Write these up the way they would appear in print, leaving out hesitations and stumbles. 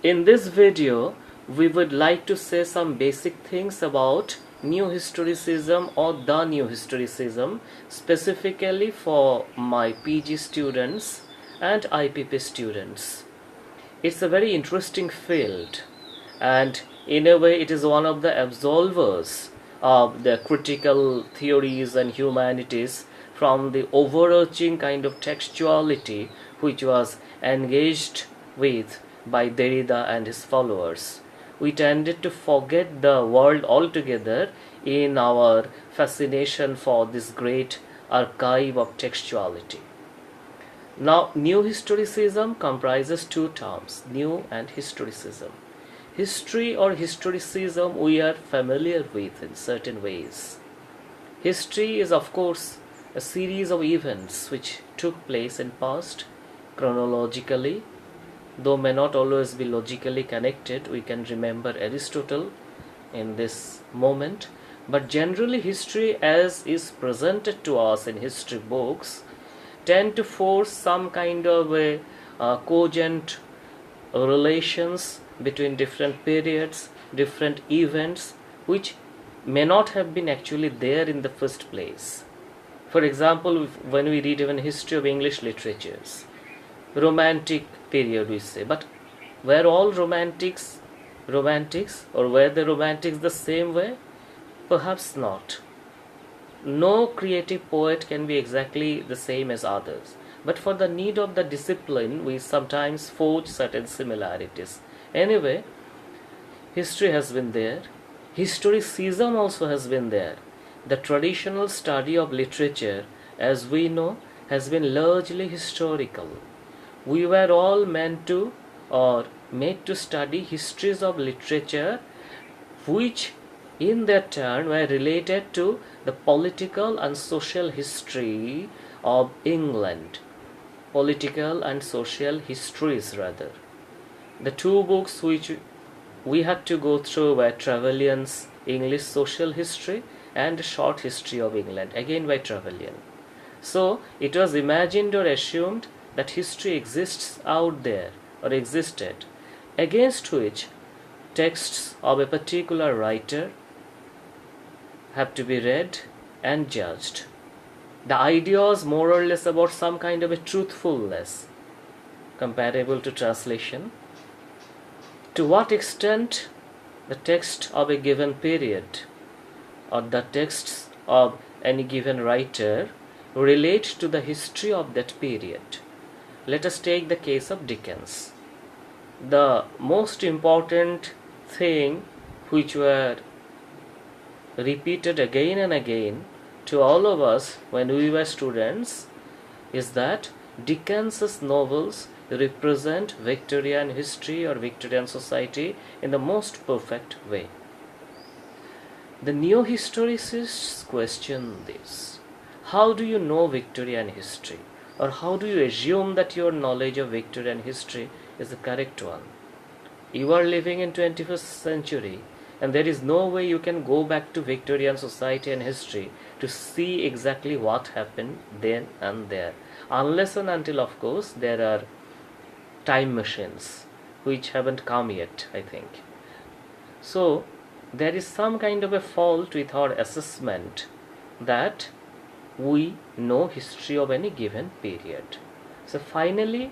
In this video, we would like to say some basic things about New Historicism or the New Historicism, specifically for my PG students and IPP students. It's a very interesting field, and in a way it is one of the absolvers of the critical theories and humanities from the overarching kind of textuality which was engaged with by Derrida and his followers. We tended to forget the world altogether in our fascination for this great archive of textuality. Now, New Historicism comprises two terms, New and Historicism. History or Historicism we are familiar with in certain ways. History is, of course, a series of events which took place in past chronologically, though may not always be logically connected. We can remember Aristotle in this moment, but generally history as is presented to us in history books tend to force some kind of a cogent relations between different periods, different events which may not have been actually there in the first place. For example, when we read even history of English literatures, Romantic period we say, but were all romantics or were the romantics the same way? Perhaps not. No creative poet can be exactly the same as others, but for the need of the discipline we sometimes forge certain similarities. Anyway, history has been there. Historicism also has been there. The traditional study of literature, as we know, has been largely historical. We were all meant to or made to study histories of literature which in their turn were related to the political and social history of England. Political and social histories rather. The two books which we had to go through were Trevelyan's English Social History and Short History of England, again by Trevelyan. So it was imagined or assumed that history exists out there or existed, against which texts of a particular writer have to be read and judged. The idea was more or less about some kind of a truthfulness comparable to translation. To what extent the text of a given period or the texts of any given writer relate to the history of that period. Let us take the case of Dickens. The most important thing which were repeated again and again to all of us when we were students is that Dickens's novels represent Victorian history or Victorian society in the most perfect way. The Neo Historicists question this. How do you know Victorian history? Or how do you assume that your knowledge of Victorian history is the correct one? You are living in 21st century and there is no way you can go back to Victorian society and history to see exactly what happened then and there. Unless and until, of course, there are time machines which haven't come yet, I think. So there is some kind of a fault with our assessment that we know history of any given period. So finally,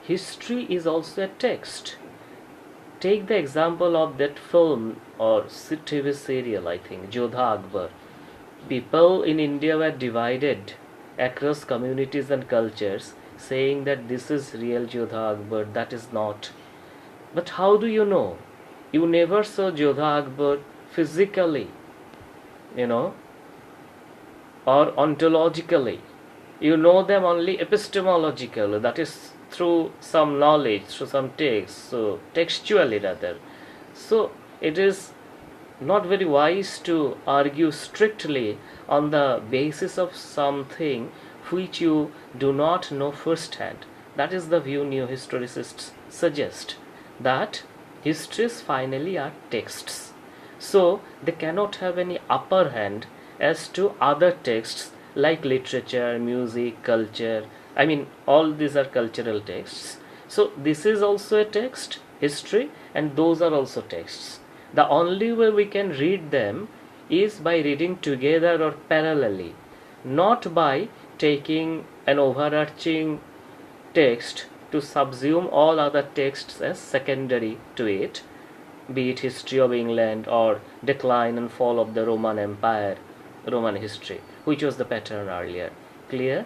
history is also a text. Take the example of that film or TV serial, I think, Jodha Akbar. People in India were divided across communities and cultures, saying that this is real Jodha Akbar, that is not. But how do you know? You never saw Jodha Akbar physically, or ontologically. You know them only epistemologically, that is through some knowledge, through some text, so textually rather. So it is not very wise to argue strictly on the basis of something which you do not know firsthand. That is the view New Historicists suggest, that histories finally are texts. So they cannot have any upper hand as to other texts like literature, music, culture. I mean, all these are cultural texts. So this is also a text history, and those are also texts. The only way we can read them is by reading together or parallelly, not by taking an overarching text to subsume all other texts as secondary to it, be it history of England or decline and fall of the Roman Empire, Roman history, which was the pattern earlier. Clear?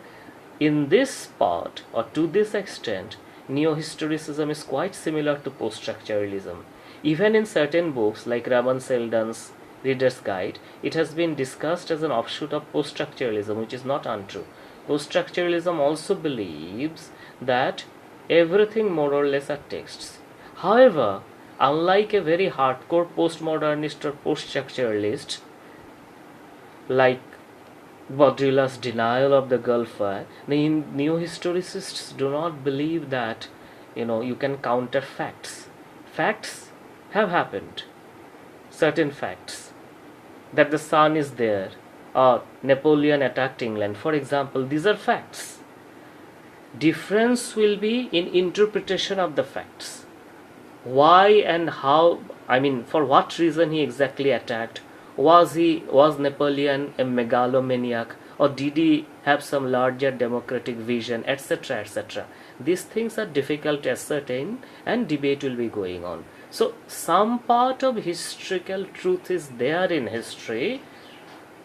In this part, or to this extent, neo-historicism is quite similar to post-structuralism. Even in certain books like Raman Seldan's Reader's Guide, it has been discussed as an offshoot of post-structuralism, which is not untrue. Post-structuralism also believes that everything more or less are texts. However, unlike a very hardcore postmodernist or post-structuralist like Baudrillard's denial of the Gulf War, the neo-historicists do not believe that you can counter facts. Facts have happened. Certain facts, that the sun is there, or Napoleon attacked England, for example, these are facts. Difference will be in interpretation of the facts. Why and how, for what reason he exactly attacked? Was Napoleon a megalomaniac, or did he have some larger democratic vision, etc., etc.? These things are difficult to ascertain, and debate will be going on. So some part of historical truth is there in history.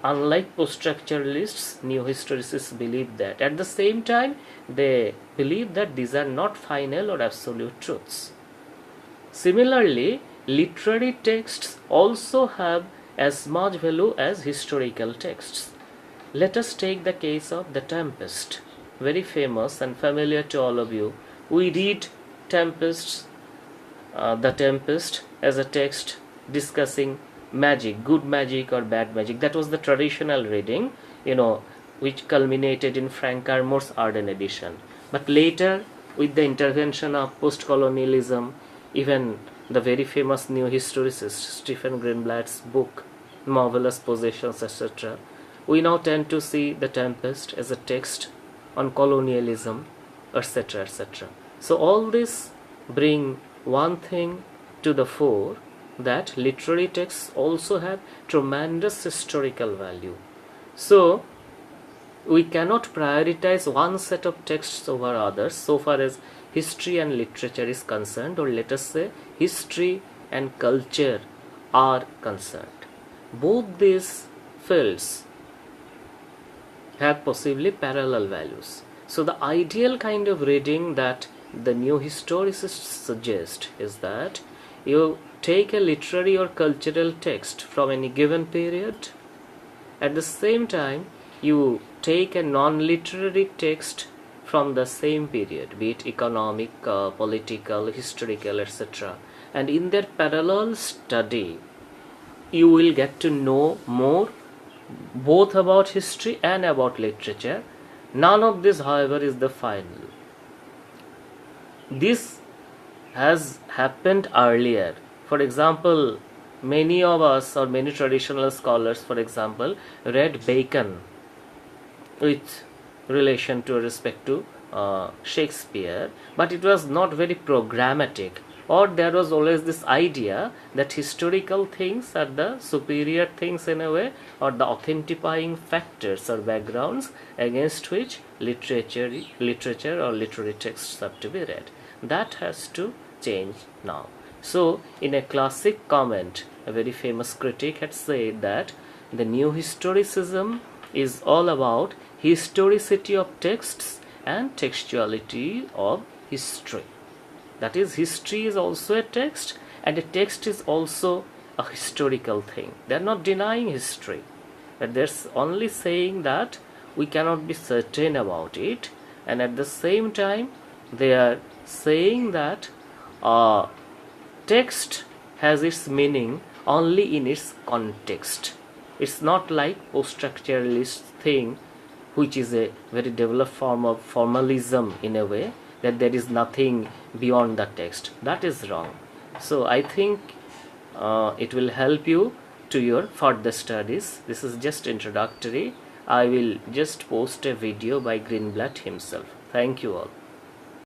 Unlike post-structuralists, neo-historicists believe that. At the same time, they believe that these are not final or absolute truths. Similarly, literary texts also have as much value as historical texts. Let us take the case of The Tempest, very famous and familiar to all of you. We read The Tempest as a text discussing magic, good magic or bad magic. That was the traditional reading, which culminated in Frank Armour's Arden edition. But later, with the intervention of post-colonialism, even the very famous new historicist Stephen Greenblatt's book, Marvelous Possessions, etc., we now tend to see The Tempest as a text on colonialism, etc., etc. So all this bring one thing to the fore, that literary texts also have tremendous historical value. So we cannot prioritize one set of texts over others so far as history and literature is concerned, or let us say history and culture are concerned. Both these fields have possibly parallel values. So the ideal kind of reading that the new historicists suggest is that you take a literary or cultural text from any given period. At the same time, you take a non-literary text from the same period, be it economic, political, historical, etc. And in their parallel study, you will get to know more both about history and about literature. None of this, however, is the final. This has happened earlier. For example, many of us, or many traditional scholars, for example, read Bacon with relation to respect to Shakespeare, but it was not very programmatic, or there was always this idea that historical things are the superior things in a way, or the authentifying factors or backgrounds against which literature or literary texts have to be read. That has to change now. So in a classic comment, a very famous critic had said that the new historicism is all about historicity of texts and textuality of history. That is, history is also a text, and a text is also a historical thing. They are not denying history, but they're only saying that we cannot be certain about it, and at the same time they are saying that text has its meaning only in its context. It's not like post-structuralist thing, which is a very developed form of formalism in a way, that there is nothing beyond the text. That is wrong. So I think it will help you to your further studies. This is just introductory. I will just post a video by Greenblatt himself. Thank you all.